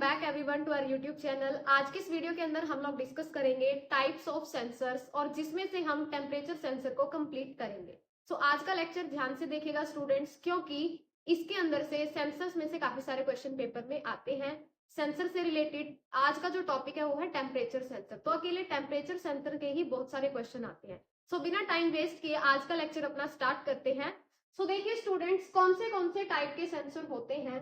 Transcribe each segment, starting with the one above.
Back everyone to our YouTube channel. आज के इस वीडियो के अंदर हम लोग डिस्कस करेंगे टाइप्स ऑफ सेंसर्स और जिसमें से हम टेम्परेचर सेंसर को कंप्लीट करेंगे। सो आज का लेक्चर ध्यान से देखिएगा स्टूडेंट्स, क्योंकि इसके अंदर से सेंसर्स में से काफी सारे क्वेश्चन पेपर में आते हैं। सेंसर से रिलेटेड आज का जो टॉपिक है वो है टेम्परेचर सेंसर। तो अकेले टेम्परेचर सेंसर के ही बहुत सारे क्वेश्चन आते हैं। सो बिना टाइम वेस्ट किए आज का लेक्चर अपना स्टार्ट करते हैं। सो देखिए स्टूडेंट्स, कौन से टाइप के सेंसर होते हैं।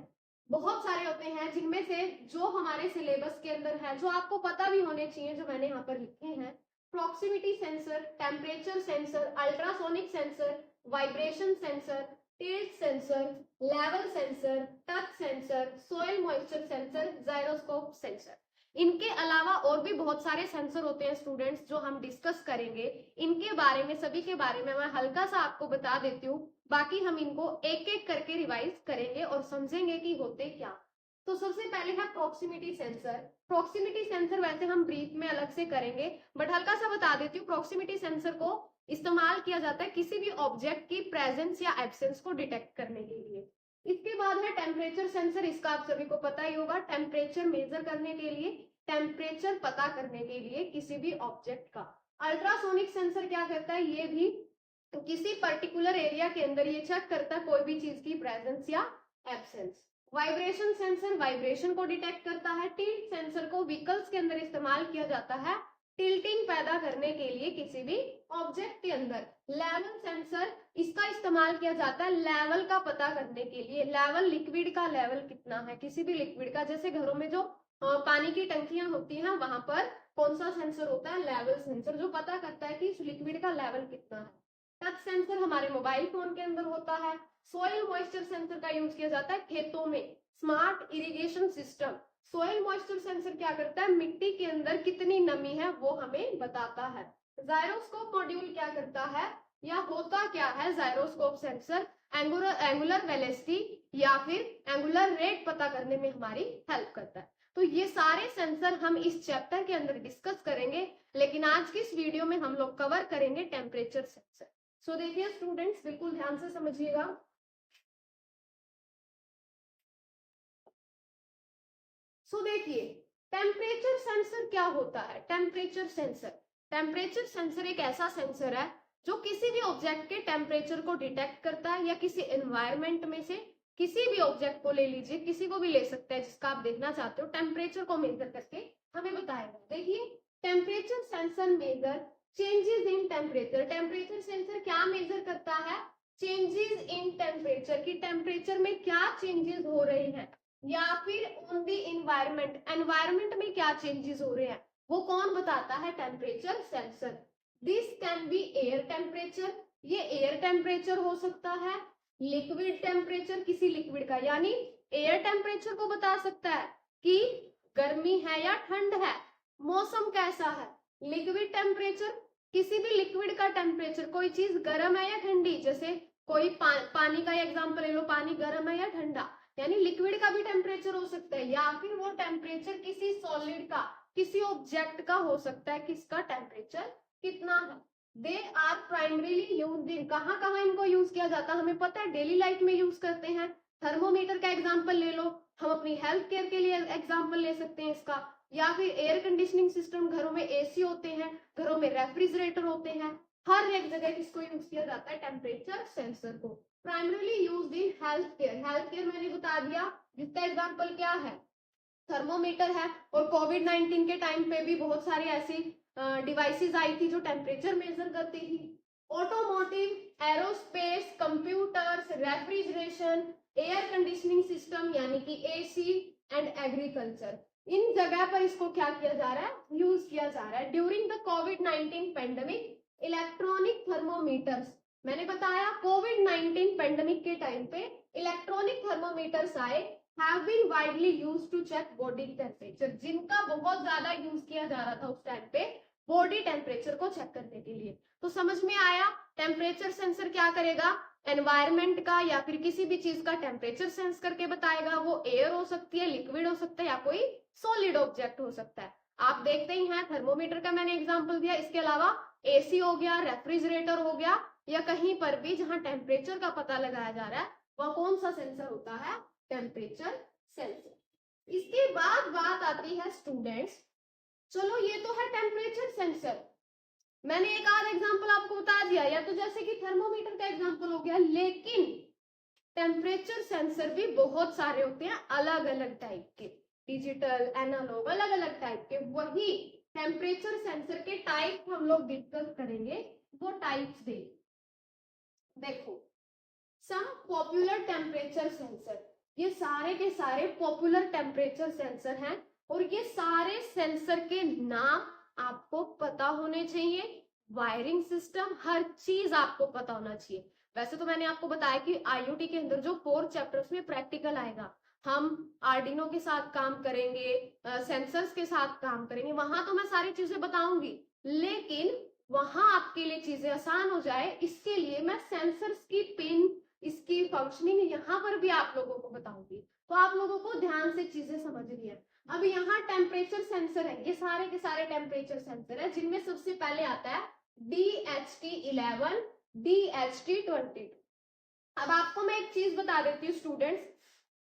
बहुत सारे होते हैं, जिनमें से जो हमारे सिलेबस के अंदर है, जो आपको पता भी होने चाहिए, जो मैंने यहाँ पर लिखे हैं। Proximity sensor, temperature sensor, ultrasonic sensor, vibration sensor, tilt sensor, level sensor, touch sensor, soil moisture sensor, gyroscope sensor. इनके अलावा और भी बहुत सारे सेंसर होते हैं स्टूडेंट्स, जो हम डिस्कस करेंगे। इनके बारे में, सभी के बारे में मैं हल्का सा आपको बता देती हूँ, बाकी हम इनको एक एक करके रिवाइज करेंगे और समझेंगे कि होते क्या। तो सबसे पहले है प्रॉक्सिमिटी सेंसर। प्रॉक्सिमिटी सेंसर वैसे हम ब्रीफ में अलग से करेंगे, बट हल्का सा बता देती हूँ। प्रॉक्सिमिटी सेंसर को इस्तेमाल किया जाता है किसी भी ऑब्जेक्ट की प्रेजेंस या एब्सेंस को डिटेक्ट करने के लिए। इसके बाद है टेम्परेचर सेंसर। इसका आप सभी को पता ही होगा, टेम्परेचर मेजर करने के लिए, टेम्परेचर पता करने के लिए किसी भी ऑब्जेक्ट का। अल्ट्रासोनिक सेंसर क्या करता है, ये भी तो किसी पर्टिकुलर एरिया के अंदर ये चेक करता है कोई भी चीज की प्रेजेंस या एब्सेंस। वाइब्रेशन सेंसर वाइब्रेशन को डिटेक्ट करता है। टिल्ट सेंसर को व्हीकल्स के अंदर इस्तेमाल किया जाता है टिल्टिंग पैदा करने के लिए किसी भी ऑब्जेक्ट के अंदर। लेवल सेंसर, इसका इस्तेमाल किया जाता है लेवल का पता करने के लिए। लेवल, लिक्विड का लेवल कितना है किसी भी लिक्विड का। जैसे घरों में जो पानी की टंकियां होती हैं, वहां पर कौन सा सेंसर होता है, लेवल सेंसर, जो पता करता है कि इस लिक्विड का लेवल कितना है। टच सेंसर हमारे मोबाइल फोन के अंदर होता है। सोइल मॉइस्चर सेंसर का यूज किया जाता है खेतों में, smart irrigation system. Soil moisture sensor क्या करता है, मिट्टी के अंदर कितनी नमी है वो हमें बताता है। जाइरोस्कोप मॉड्यूल क्या करता है या होता क्या है, जाइरोस्कोप सेंसर एंगुलर वेलोसिटी या फिर एंगुलर रेट पता करने में हमारी हेल्प करता है। तो ये सारे सेंसर हम इस चैप्टर के अंदर डिस्कस करेंगे, लेकिन आज की इस वीडियो में हम लोग कवर करेंगे टेम्परेचर सेंसर। सो देखिए स्टूडेंट्स, बिल्कुल ध्यान से समझिएगा। सो देखिए टेम्परेचर सेंसर क्या होता है। टेम्परेचर सेंसर एक ऐसा सेंसर है जो किसी भी ऑब्जेक्ट के टेम्परेचर को डिटेक्ट करता है, या किसी एनवायरमेंट में से किसी भी ऑब्जेक्ट को ले लीजिए, किसी को भी ले सकते हैं जिसका आप देखना चाहते हो, टेम्परेचर को मेजर करके हमें बताएगा। देखिए temperature sensor measure changes in temperature. Temperature sensor क्या मेजर करता है, चेंजेस इन टेम्परेचर, की टेम्परेचर में क्या चेंजेस हो रहे हैं, या फिर ऑन द एनवायरमेंट, एनवायरमेंट में क्या चेंजेस हो रहे हैं, वो कौन बताता है, temperature sensor. This can be air temperature, ये एयर टेम्परेचर हो सकता है। लिक्विड टेम्परेचर, किसी लिक्विड का, यानी एयर टेम्परेचर को बता सकता है कि गर्मी है या ठंड है, मौसम कैसा है। लिक्विड टेम्परेचर, किसी भी लिक्विड का टेम्परेचर, कोई चीज गर्म है या ठंडी, जैसे कोई पानी का एग्जांपल ले लो, पानी गर्म है या ठंडा, यानी लिक्विड का भी टेम्परेचर हो सकता है। या फिर वो टेम्परेचर किसी सॉलिड का, किसी ऑब्जेक्ट का हो सकता है, किसका टेम्परेचर कितना है। They are primarily used in, कहाँ कहाँ इनको यूज किया जाता है हमें पता है, डेली लाइफ में यूज करते हैं। थर्मोमीटर का एग्जाम्पल ले लो, हम अपनी हेल्थ केयर के लिए एग्जाम्पल ले सकते हैं इसका। या फिर एयर कंडीशनिंग सिस्टम, घरों में एसी होते हैं, घरों में रेफ्रिजरेटर होते हैं, हर एक जगह किसको यूज किया जाता है, टेम्परेचर सेंसर को। Primarily used in health care, health care मैंने बता दिया, जिसका एग्जाम्पल क्या है, थर्मोमीटर है। और कोविड-19 के टाइम पे भी बहुत सारी ऐसी डिवाइसेस आई थी जो टेम्परेचर मेजर करती थी। Automotive, aerospace, computers, refrigeration, air conditioning system यानी कि एसी, एंड एग्रीकल्चर, इन जगह पर इसको क्या किया जा रहा है, यूज किया जा रहा है। During the covid pandemic, electronic thermometers, मैंने बताया कोविड-19 पेंडेमिक के टाइम पे इलेक्ट्रॉनिक थर्मोमीटर्स आए, have been widely used to check body temperature, जिनका बहुत ज्यादा यूज किया जा रहा था उस टाइम पे बॉडी टेम्परेचर को चेक करने के लिए। तो समझ में आया, टेम्परेचर सेंसर क्या करेगा, एनवायरमेंट का या फिर किसी भी चीज का टेम्परेचर सेंस करके बताएगा। वो एयर हो सकती है, लिक्विड हो सकता है, या कोई सॉलिड ऑब्जेक्ट हो सकता है। आप देखते ही हैं, थर्मोमीटर का मैंने एग्जाम्पल दिया, इसके अलावा एसी हो गया, रेफ्रिजरेटर हो गया, या कहीं पर भी जहां टेम्परेचर का पता लगाया जा रहा है, वह कौन सा सेंसर होता है, टेम्परेचर सेंसर। इसके बाद बात आती है स्टूडेंट्स, चलो ये तो है टेम्परेचर सेंसर, मैंने एक आध एग्जांपल आपको बता दिया, या तो जैसे कि थर्मोमीटर का एग्जांपल हो गया, लेकिन टेम्परेचर सेंसर भी बहुत सारे होते हैं अलग अलग टाइप के, डिजिटल, एनालॉग, अलग अलग टाइप के। वही टेम्परेचर सेंसर के टाइप हम लोग डिस्कस करेंगे, वो टाइप्स देखो, सम पॉपुलर टेम्परेचर सेंसर, ये सारे के सारे पॉपुलर टेम्परेचर सेंसर हैं, और ये सारे सेंसर के नाम आपको पता होने चाहिए, वायरिंग सिस्टम, हर चीज आपको पता होना चाहिए। वैसे तो मैंने आपको बताया कि आईओटी के अंदर जो 4 चैप्टर्स में प्रैक्टिकल आएगा, हम आर्डिनो के साथ काम करेंगे, सेंसर्स के साथ काम करेंगे, वहां तो मैं सारी चीजें बताऊंगी, लेकिन वहां आपके लिए चीजें आसान हो जाए इसके लिए मैं सेंसर्स की पिन, इसकी फंक्शनिंग यहाँ पर भी आप लोगों को बताऊंगी, तो आप लोगों को ध्यान से चीजें समझनी है। अब यहाँ टेम्परेचर सेंसर है, ये सारे के सारे टेम्परेचर सेंसर है, जिनमें सबसे पहले आता है DHT11, DHT22। अब आपको मैं एक चीज बता देती हूँ स्टूडेंट्स,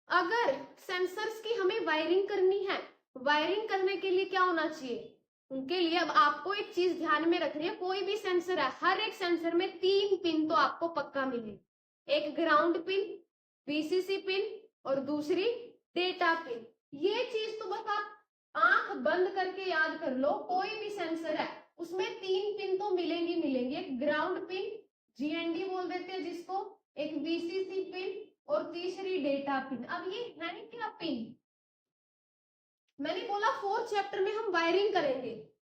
अगर सेंसर्स की हमें वायरिंग करनी है, वायरिंग करने के लिए क्या होना चाहिए, उनके लिए अब आपको एक चीज ध्यान में रखनी है, कोई भी सेंसर है, हर एक सेंसर में 3 पिन तो आपको पक्का मिले, एक ग्राउंड पिन, VCC पिन, और दूसरी डेटा पिन। ये चीज तो बस आप आंख बंद करके याद कर लो, कोई भी सेंसर है उसमें 3 पिन तो मिलेंगी मिलेंगी, एक ग्राउंड पिन, GND बोल देते हैं जिसको, एक VCC पिन, और तीसरी डेटा पिन। अब ये है क्या पिन, मैंने बोला 4th चैप्टर में हम वायरिंग करेंगे,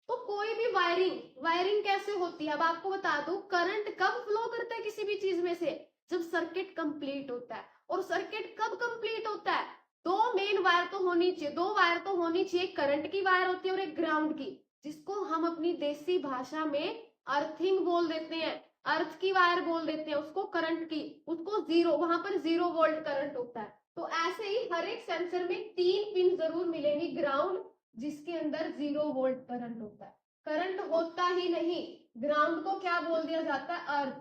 तो कोई भी वायरिंग कैसे होती है, अब आपको बता दूं, करंट कब फ्लो करता है किसी भी चीज में से, जब सर्किट कंप्लीट होता है, और सर्किट कब कंप्लीट होता है, 2 मेन वायर तो होनी चाहिए, 2 वायर तो होनी चाहिए, करंट की वायर होती है और एक ग्राउंड की, जिसको हम अपनी देसी भाषा में अर्थिंग बोल देते हैं, अर्थ की वायर बोल देते हैं उसको, करंट की, उसको जीरो, वहां पर 0 वोल्ट करंट होता है। तो ऐसे ही हर एक सेंसर में 3 पिन जरूर मिलेंगी, ग्राउंड जिसके अंदर 0 वोल्ट करंट होता है, करंट होता ही नहीं, ग्राउंड को क्या बोल दिया जाता है, अर्थ,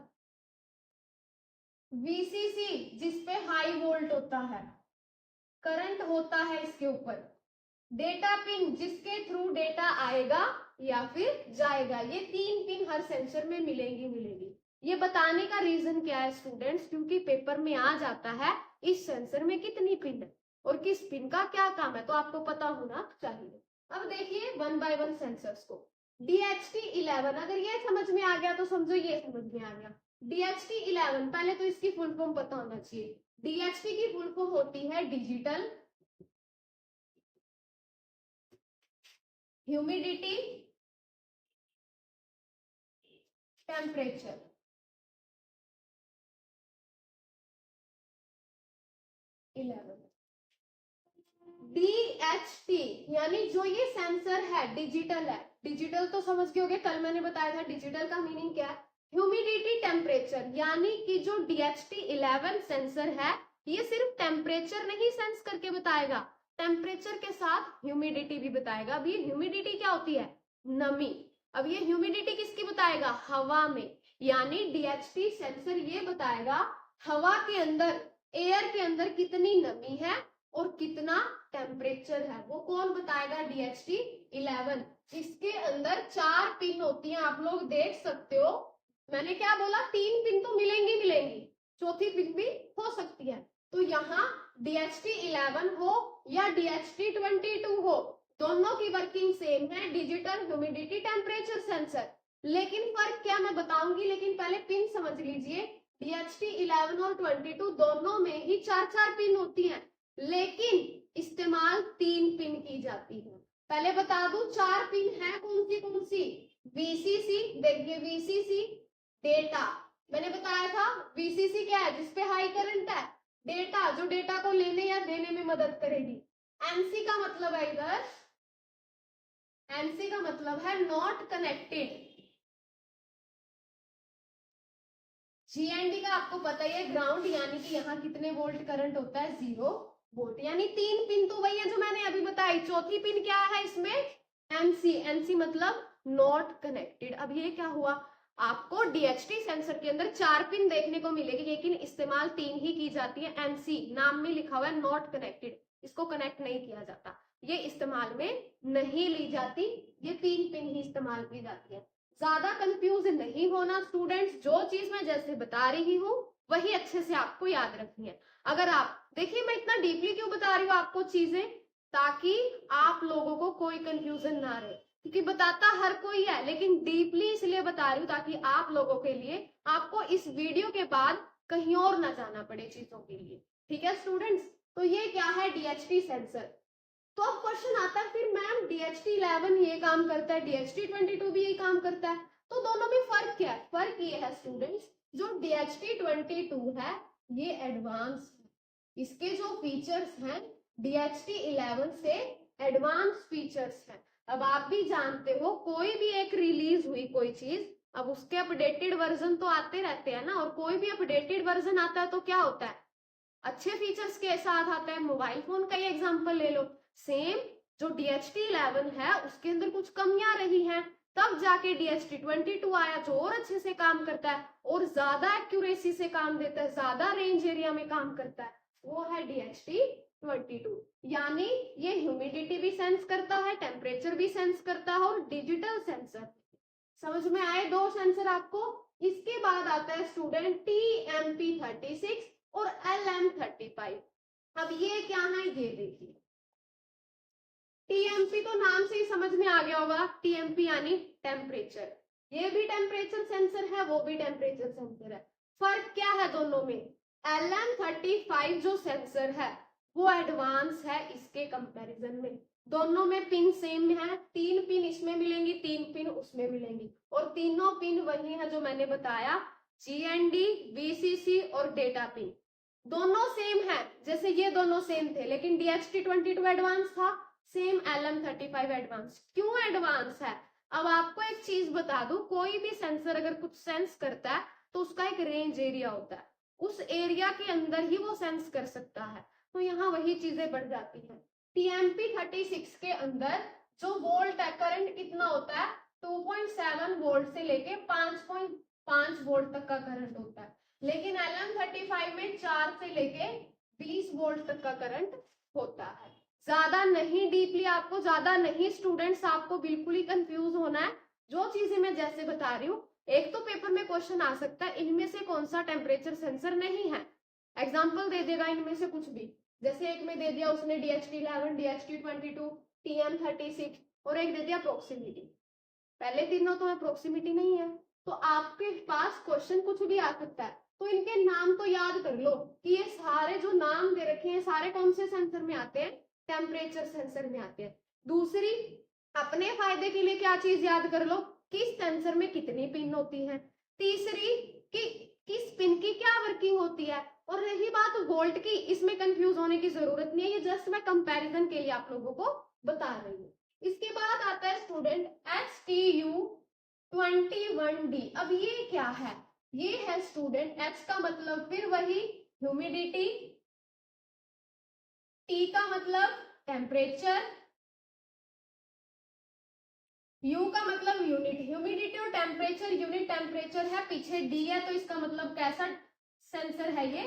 VCC जिसपे हाई वोल्ट होता है, करंट होता है इसके ऊपर, डेटा पिन जिसके थ्रू डेटा आएगा या फिर जाएगा, ये 3 पिन हर सेंसर में मिलेंगी। ये बताने का रीजन क्या है स्टूडेंट्स, क्योंकि पेपर में आ जाता है इस सेंसर में कितनी पिन है और किस पिन का क्या काम है, तो आपको पता होना चाहिए। अब देखिए 1 बाय 1 सेंसर्स को, DHT11, अगर ये समझ में आ गया तो समझो ये समझ में आ गया। DHT11 पहले तो इसकी फुल फॉर्म पता होना चाहिए, DHT की फुल फॉर्म होती है डिजिटल ह्यूमिडिटी टेम्परेचर। DHT यानी जो ये सेंसर है डिजिटल है, डिजिटल तो समझ गए होंगे, कल मैंने बताया था डिजिटल का मीनिंग क्या है, ह्यूमिडिटी टेम्परेचर, यानी कि जो DHT11 सेंसर है ये सिर्फ टेम्परेचर नहीं सेंस करके बताएगा, टेम्परेचर के साथ ह्यूमिडिटी भी बताएगा। अब ये ह्यूमिडिटी क्या होती है, नमी, अब ये ह्यूमिडिटी किसकी बताएगा, हवा में, यानी DHT सेंसर ये बताएगा हवा के अंदर, एयर के अंदर कितनी नमी है और कितना टेम्परेचर है, वो कौन बताएगा, DHT11। इसके अंदर 4 पिन होती हैं, आप लोग देख सकते हो, मैंने क्या बोला, 3 पिन तो मिलेंगी, चौथी पिन भी हो सकती है, तो यहाँ DHT11 हो या DHT22 हो, दोनों की वर्किंग सेम है, डिजिटल ह्यूमिडिटी टेम्परेचर सेंसर, लेकिन फर्क क्या मैं बताऊंगी, लेकिन पहले पिन समझ लीजिए, DHT11 और 22 दोनों में ही 4 पिन होती हैं, लेकिन इस्तेमाल 3 पिन की जाती है। पहले बता दूं 4 पिन है कौन सी, VCC, देखिए VCC, डेटा, मैंने बताया था VCC क्या है, जिसपे हाई करंट है, डेटा जो डेटा को लेने या देने में मदद करेगी, NC का मतलब है इधर, NC का मतलब है नॉट कनेक्टेड, GND का आपको पता ही है, ग्राउंड, यानी कि यहाँ कितने वोल्ट करंट होता है, 0 वोल्ट, यानी 3 पिन तो वही है जो मैंने अभी बताई। चौथी पिन क्या है इसमें, NC मतलब नॉट कनेक्टेड। अब ये क्या हुआ, आपको DHT सेंसर के अंदर 4 पिन देखने को मिलेगी, लेकिन इस्तेमाल 3 ही की जाती है, NC नाम में लिखा हुआ है नॉट कनेक्टेड, इसको कनेक्ट नहीं किया जाता, ये इस्तेमाल में नहीं ली जाती, ये 3 पिन ही इस्तेमाल की जाती है। ज्यादा कंफ्यूज नहीं होना स्टूडेंट्स, जो चीज मैं जैसे बता रही हूँ वही अच्छे से आपको याद रखनी है। अगर आप देखिए मैं इतना डीपली क्यों बता रही हूँ आपको चीजें, ताकि आप लोगों को कोई कंफ्यूजन ना रहे, क्योंकि बताता हर कोई है लेकिन डीपली इसलिए बता रही हूँ ताकि आप लोगों के लिए आपको इस वीडियो के बाद कहीं और ना जाना पड़े चीजों के लिए। ठीक है स्टूडेंट्स, तो ये क्या है डीएचटी सेंसर। तो अब क्वेश्चन आता है फिर मैम डीएचटी 11 ये काम करता है, डीएचटी 22 भी यही काम करता है, तो दोनों में फर्क क्या है? फर्क ये है स्टूडेंट्स, जो डीएचटी 22 है ये एडवांस है, इसके जो फीचर्स हैं डीएचटी 11 से एडवांस फीचर्स हैं। अब आप भी जानते हो कोई भी एक रिलीज हुई कोई चीज, अब उसके अपडेटेड वर्जन तो आते रहते हैं ना, और कोई भी अपडेटेड वर्जन आता है तो क्या होता है, अच्छे फीचर्स के साथ आता है। मोबाइल फोन का ही एग्जांपल ले लो, सेम जो डीएचटी 11 है उसके अंदर कुछ कमियां रही हैं, तब जाके डीएचटी 22 आया जो और अच्छे से काम करता है और ज्यादा एक्यूरेसी से काम देता है, ज्यादा रेंज एरिया में काम करता है, वो है डीएचटी 22। यानी ये ह्यूमिडिटी भी सेंस करता है, टेम्परेचर भी सेंस करता है और डिजिटल सेंसर। समझ में आए दो सेंसर आपको। इसके बाद आता है स्टूडेंट TMP36 और LM35। अब ये क्या है ये देखिए, टीएमपी तो नाम से ही समझ में आ गया होगा, टीएमपी यानी टेम्परेचर, ये भी टेम्परेचर सेंसर है वो भी टेम्परेचर सेंसर है। फर्क क्या है दोनों में, LM35 जो सेंसर है वो एडवांस है इसके कंपैरिजन में, दोनों में पिन सेम है, 3 पिन इसमें मिलेंगी 3 पिन उसमें मिलेंगी, और तीनों पिन वही है जो मैंने बताया, GND, VCC और डेटा पिन दोनों सेम है, जैसे ये दोनों सेम थे, लेकिन DHT 22 एडवांस था, सेम LM35 एडवांस। क्यों एडवांस है? अब आपको एक चीज बता दूं, कोई भी सेंसर अगर कुछ सेंस करता है तो उसका एक रेंज एरिया होता है, उस एरिया के अंदर ही वो सेंस कर सकता है, तो यहाँ वही चीजें बढ़ जाती हैं। TMP36 के अंदर जो वोल्ट है, करंट कितना होता है, 2.7 वोल्ट से लेके 5.5 वोल्ट तक का करंट होता है, लेकिन LM35 में 4 से लेके 20 वोल्ट तक का करंट होता है। ज्यादा नहीं डीपली आपको, ज्यादा नहीं स्टूडेंट्स आपको बिल्कुल ही कंफ्यूज होना है, जो चीजें मैं जैसे बता रही हूँ। एक तो पेपर में क्वेश्चन आ सकता है इनमें से कौन सा टेम्परेचर सेंसर नहीं है, एग्जाम्पल दे देगा इनमें से कुछ भी, जैसे एक में दे दिया उसने DHT 11, DHT 22, TM36 और एक दे दिया प्रोक्सीमिटी, पहले तीनों तो प्रोक्सीमिटी नहीं है, तो आपके पास क्वेश्चन कुछ भी आ सकता है, तो इनके नाम तो याद कर लो कि ये सारे जो नाम दे रखे हैं सारे कौन से सेंसर में आते हैं, टेम्परेचर सेंसर में आते हैं। दूसरी अपने फायदे के लिए क्या चीज याद कर लो, किस सेंसर में कितनी पिन होती है, तीसरी कि किस पिन की क्या वर्किंग होती है, और रही बात वोल्ट की, इसमें कंफ्यूज होने की जरूरत नहीं है, ये जस्ट मैं कंपैरिजन के लिए आप लोगों को बता रही हूँ। इसके बाद आता है स्टूडेंट STU21D। अब ये क्या है, ये है स्टूडेंट H का मतलब फिर वही ह्यूमिडिटी, T का मतलब टेम्परेचर, U का मतलब यूनिट, ह्यूमिडिटी और टेम्परेचर यूनिट टेम्परेचर है, पीछे D है तो इसका मतलब कैसा सेंसर है, ये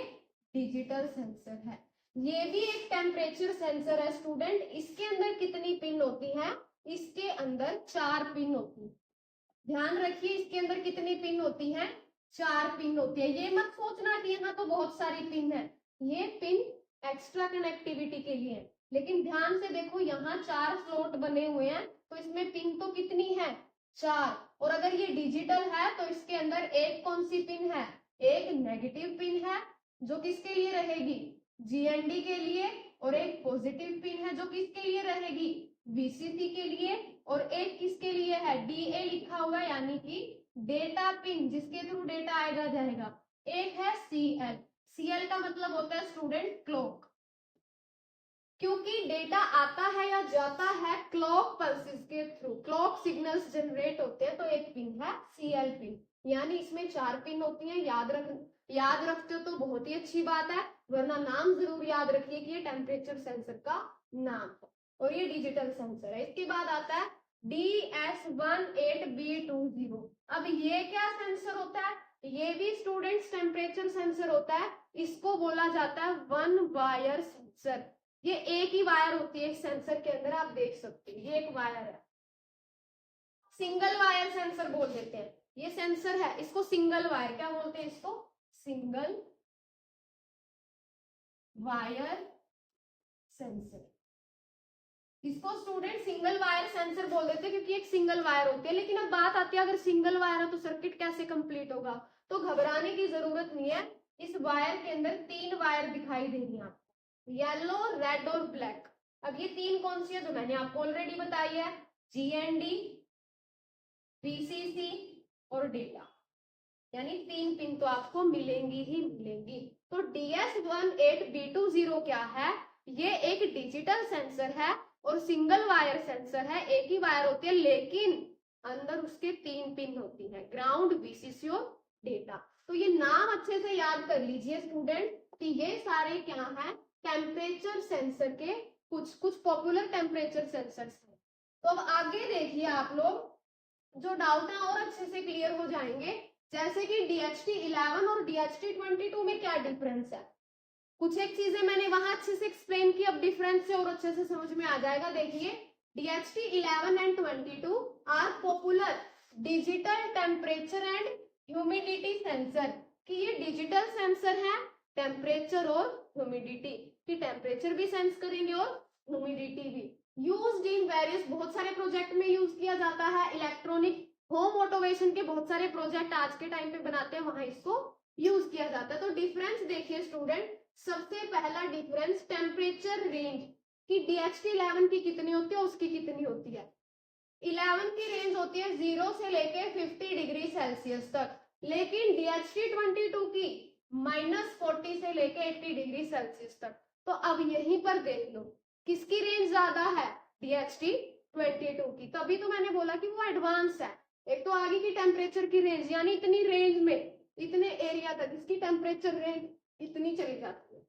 डिजिटल सेंसर है। ये भी एक टेम्परेचर सेंसर है स्टूडेंट, इसके अंदर कितनी पिन होती है, इसके अंदर 4 पिन होती है, ध्यान रखिए इसके अंदर कितनी पिन होती है, 4 पिन होती है। ये मत सोचना कि यहाँ तो बहुत सारी पिन है, ये पिन एक्स्ट्रा कनेक्टिविटी के लिए है, लेकिन ध्यान से देखो यहाँ 4 स्लॉट बने हुए हैं, तो इसमें पिन तो कितनी है, 4, और अगर ये डिजिटल है तो इसके अंदर एक कौन सी पिन है, एक नेगेटिव पिन है जो किसके लिए रहेगी, GND के लिए, और एक पॉजिटिव पिन है जो किसके लिए रहेगी, VCC के लिए, और एक किसके लिए है, DA लिखा हुआ यानी कि डेटा पिन जिसके थ्रू डेटा आएगा जाएगा, एक है CL, CL का मतलब होता है स्टूडेंट क्लॉक, क्योंकि डेटा आता है या जाता है क्लॉक पल्सेस के थ्रू, क्लॉक सिग्नल्स जनरेट होते हैं, तो एक पिन है CL पिन, यानी इसमें 4 पिन होती हैं। याद रखते हो तो बहुत ही अच्छी बात है, वरना नाम जरूर याद रखिए कि ये टेम्परेचर सेंसर का नाम है और ये डिजिटल सेंसर है। इसके बाद आता है DS18B20। अब ये क्या सेंसर होता है, ये भी स्टूडेंट्स टेम्परेचर सेंसर होता है, इसको बोला जाता है वन वायर सेंसर, ये एक ही वायर होती है सेंसर के अंदर, आप देख सकते हो ये एक वायर है, सिंगल वायर सेंसर बोल देते हैं। ये सेंसर है, इसको सिंगल वायर क्या बोलते हैं, इसको सिंगल वायर सेंसर। इसको स्टूडेंट सिंगल वायर सेंसर बोल देते हैं क्योंकि एक सिंगल वायर होती है। लेकिन अब बात आती है अगर सिंगल वायर है तो सर्किट कैसे कंप्लीट होगा, तो घबराने की जरूरत नहीं है। इस वायर के अंदर 3 वायर दिखाई देंगी आपको, येलो, रेड और ब्लैक। अब ये 3 कौन सी है, तो मैंने आपको ऑलरेडी बताई है, GND, VCC और डेटा, यानी 3 पिन तो आपको मिलेंगी ही मिलेंगी। तो DS18B20 क्या है, ये एक डिजिटल सेंसर है और सिंगल वायर सेंसर है, एक ही वायर होती है लेकिन अंदर उसके 3 पिन होती है, ग्राउंड, VCC और डेटा। तो ये नाम अच्छे से याद कर लीजिए स्टूडेंट कि ये सारे क्या है, टेम्परेचर सेंसर के कुछ पॉपुलर टेम्परेचर सेंसर्स हैं। तो अब आगे देखिए आप लोग, जो डाउट है और अच्छे से क्लियर हो जाएंगे, जैसे कि DHT11 और DHT22 में क्या डिफरेंस है। कुछ एक चीजें मैंने वहां अच्छे से एक्सप्लेन की, अब डिफरेंस से और अच्छे से समझ में आ जाएगा। देखिए DHT11 and 22 are popular digital temperature and humidity sensor, कि ये डिजिटल सेंसर है टेम्परेचर और ह्यूमिडिटी, कि टेम्परेचर भी सेंस करेंगे और ह्यूमिडिटी भी। यूज्ड इन वेरियस, बहुत सारे प्रोजेक्ट में यूज किया जाता है, इलेक्ट्रॉनिक होम ऑटोमेशन के बहुत सारे प्रोजेक्ट आज के टाइम पे बनाते हैं, वहां इसको यूज किया जाता है। तो डिफरेंस देखिए स्टूडेंट, सबसे पहला डिफरेंस टेम्परेचर रेंज की DHT11 की कितनी होती है, उसकी कितनी होती है। 11 की रेंज होती है 0 से लेके 50 डिग्री सेल्सियस तक, लेकिन DHT22 की -40 से लेके 80 डिग्री सेल्सियस तक। तो अब यहीं पर देख लो किसकी रेंज ज्यादा है, DHT22 की। तभी तो मैंने बोला कि वो एडवांस है। एक तो आगे की टेम्परेचर की रेंज, यानी इतनी रेंज में, इतने एरिया तक इसकी टेम्परेचर रेंज इतनी चली जाती है।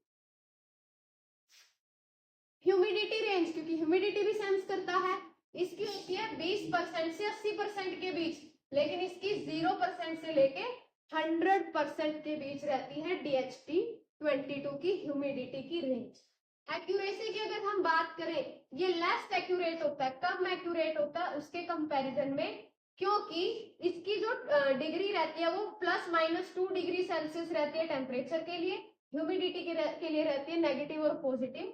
ह्यूमिडिटी रेंज, क्योंकि ह्यूमिडिटी भी सेंस करता है, इसकी होती है 20% से 80% के बीच, लेकिन इसकी 0% से लेके 100% के बीच रहती है DHT22 की ह्यूमिडिटी की रेंज। एक्यूरेसी की अगर हम बात करें, ये लेस एक्यूरेट होता है, कम एक्यूरेट होता है उसके कंपैरिजन में, क्योंकि इसकी जो डिग्री रहती है वो ±2 डिग्री सेल्सियस रहती है टेम्परेचर के लिए, ह्यूमिडिटी के लिए रहती है नेगेटिव और पॉजिटिव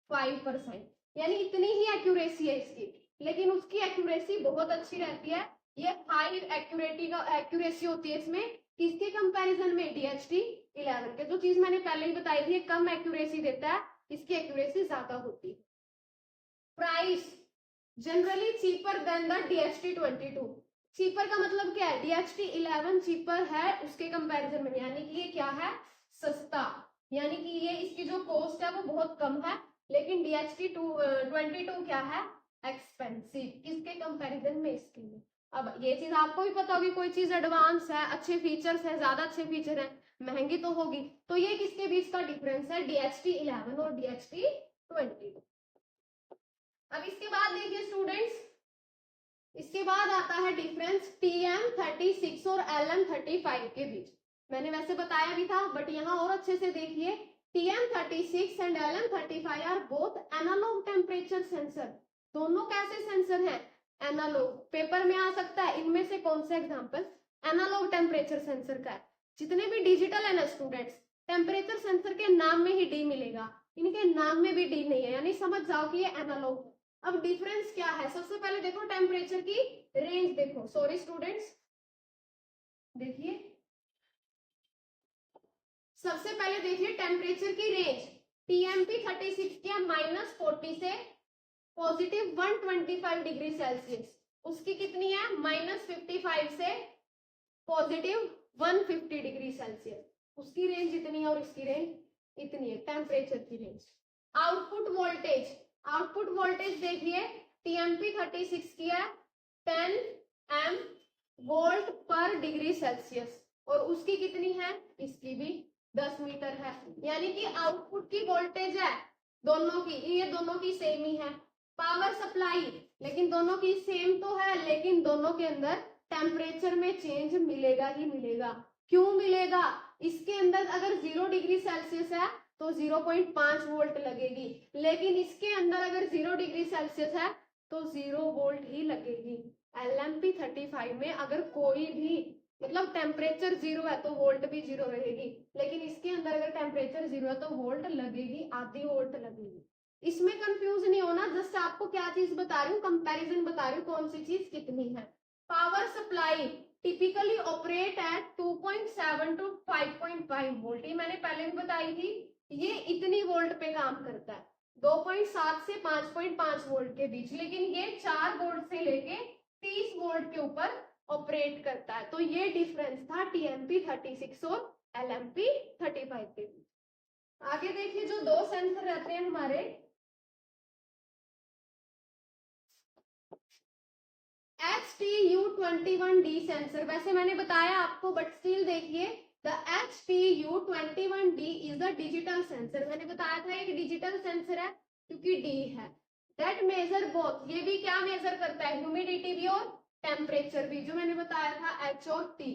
5%, यानी इतनी ही एक्यूरेसी है इसकी, लेकिन उसकी एक्यूरेसी बहुत अच्छी रहती है। ये हाई एक्यूरेसी होती है इसमें, किसके कंपैरिजन में, DHT11 के। जो चीज मैंने पहले ही बताई थी, कम एक्यूरेसी देता है, इसकी एक्यूरेसी ज्यादा होती है। Price generally cheaper than the DHT22। Cheaper का मतलब क्या है, DHT11 चीपर है उसके कंपैरिजन में, यानी कि ये क्या है, सस्ता, यानी कि ये इसकी जो कॉस्ट है वो बहुत कम है। लेकिन DHT22 क्या है, एक्सपेंसिव, किसके कंपैरिजन में, इसके लिए। अब ये चीज आपको भी पता होगी, कोई चीज एडवांस है, अच्छे फीचर्स है, ज्यादा अच्छे फीचर है, महंगी तो होगी। तो ये किसके बीच का डिफरेंस है, DHT11 और DHT22। अब इसके बाद देखिए स्टूडेंट्स, इसके बाद आता है डिफरेंस TM36 और LM35 के बीच। मैंने वैसे बताया भी था, बट यहाँ और अच्छे से देखिए, TM36 and LM35 are both analog temperature sensor. दोनों कैसे सेंसर हैं, एनालॉग। पेपर में आ सकता है इनमें से कौन सा एग्जांपल एनालॉग टेम्परेचर सेंसर का है। जितने भी डिजिटल है ना स्टूडेंट्स, टेम्परेचर सेंसर के नाम में ही डी मिलेगा, इनके नाम में भी डी नहीं है, यानी समझ जाओ कि ये एनालॉग। अब डिफरेंस क्या है, सबसे पहले देखो टेम्परेचर की रेंज देखो, सॉरी स्टूडेंट्स, देखिए सबसे पहले देखिए टेम्परेचर की रेंज, TMP36 की -40 से +125 डिग्री सेल्सियस, उसकी कितनी है, -55 से +150 डिग्री सेल्सियस, उसकी रेंज इतनी है और इसकी रेंज इतनी है, टेम्परेचर की range. Output voltage, output voltage देखिए TMP36 की है 10 एम वोल्ट पर डिग्री सेल्सियस, और उसकी कितनी है, इसकी भी 10 मीटर है, यानी कि आउटपुट की वोल्टेज है दोनों की, ये दोनों की सेम ही है। पावर सप्लाई, लेकिन दोनों की सेम तो है, लेकिन दोनों के अंदर टेम्परेचर में चेंज मिलेगा ही मिलेगा। क्यों मिलेगा, इसके अंदर अगर 0 डिग्री सेल्सियस है तो 0.5 वोल्ट लगेगी। लेकिन इसके अंदर अगर 0 डिग्री सेल्सियस है तो 0 वोल्ट ही लगेगी। LMP35 में अगर कोई भी मतलब टेम्परेचर 0 है तो वोल्ट भी 0 रहेगी, लेकिन इसके अंदर अगर टेम्परेचर 0 है तो वोल्ट लगेगी, आधी वोल्ट लगेगी। इसमें कंफ्यूज नहीं होना, जस्ट आपको क्या चीज बता रही हूँ, कंपैरिजन बता रही हूँ कौन सी चीज कितनी है। Power supply typically operate at 2.7 to 5.5 volt, ये मैंने पहले भी बताई थी, ये इतनी वोल्ट पे काम करता है, 2.7 से 5.5 वोल्ट के बीच, लेकिन ये 4 वोल्ट से लेके 30 वोल्ट के ऊपर ऑपरेट करता है। तो ये डिफरेंस था TMP36 और LMP35 के बीच। आगे देखिए जो दो सेंसर रहते हैं हमारे, HTU21D सेंसर, वैसे मैंने बताया आपको बट स्टिल देखिए, the HTU21D is the digital sensor, मैंने बताया था एक डिजिटल सेंसर है क्योंकि D है। दैट मेजर बोथ, ये भी क्या मेजर करता है, ह्यूमिडिटी भी और टेम्परेचर भी, जो मैंने बताया था H और T,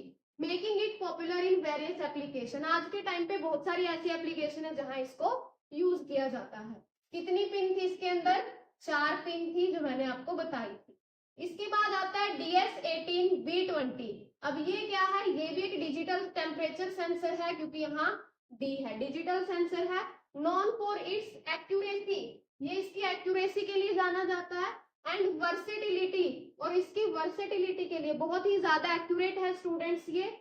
making it popular in various application. आज के टाइम पे बहुत सारी ऐसी एप्लीकेशन है जहां इसको यूज किया जाता है। कितनी पिन थी इसके अंदर, 4 पिन थी जो मैंने आपको बताई थी। इसके बाद आता है DS18B20। अब ये क्या है, ये भी एक डिजिटल टेम्परेचर सेंसर है क्योंकि यहाँ D है, डिजिटल सेंसर है। नॉन फॉर इट्स एक्यूरेसी, ये इसकी एक्यूरेसी के लिए जाना जाता है, एंड वर्सेटिलिटी, और इसकी वर्सेटिलिटी के लिए बहुत ही ज्यादा एक्यूरेट है स्टूडेंट्स ये।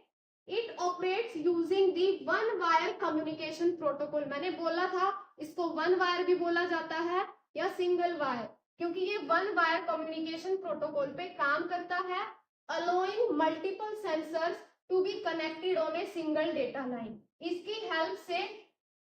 It operates using the one wire communication protocol, मैंने बोला था इसको वन वायर भी बोला जाता है या सिंगल वायर, क्योंकि ये वन वायर कम्युनिकेशन प्रोटोकॉल पे काम करता है, allowing multiple sensors to be connected on a single data line. इसकी हेल्प से,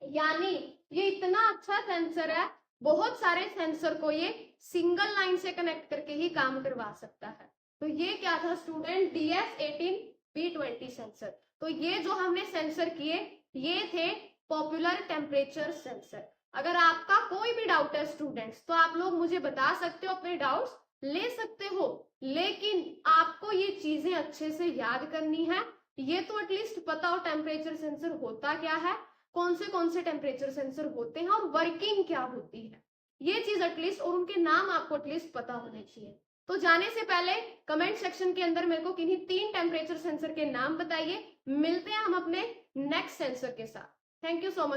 यानी ये इतना अच्छा सेंसर है, बहुत सारे सेंसर को ये सिंगल लाइन से कनेक्ट करके ही काम करवा सकता है। तो ये क्या था स्टूडेंट, DS18B20 सेंसर। तो ये जो हमने सेंसर किए ये थे पॉपुलर टेम्परेचर सेंसर। अगर आपका कोई भी डाउट है स्टूडेंट्स तो आप लोग मुझे बता सकते हो, अपने डाउट्स ले सकते हो, लेकिन आपको ये चीजें अच्छे से याद करनी है। ये तो एटलीस्ट पता हो टेम्परेचर सेंसर होता क्या है, कौन से टेम्परेचर सेंसर होते हैं और वर्किंग क्या होती है, ये चीज एटलीस्ट, और उनके नाम आपको एटलीस्ट पता होने चाहिए। तो जाने से पहले कमेंट सेक्शन के अंदर मेरे को किन्हीं 3 टेम्परेचर सेंसर के नाम बताइए। मिलते हैं हम अपने नेक्स्ट सेंसर के साथ। Thank you so much.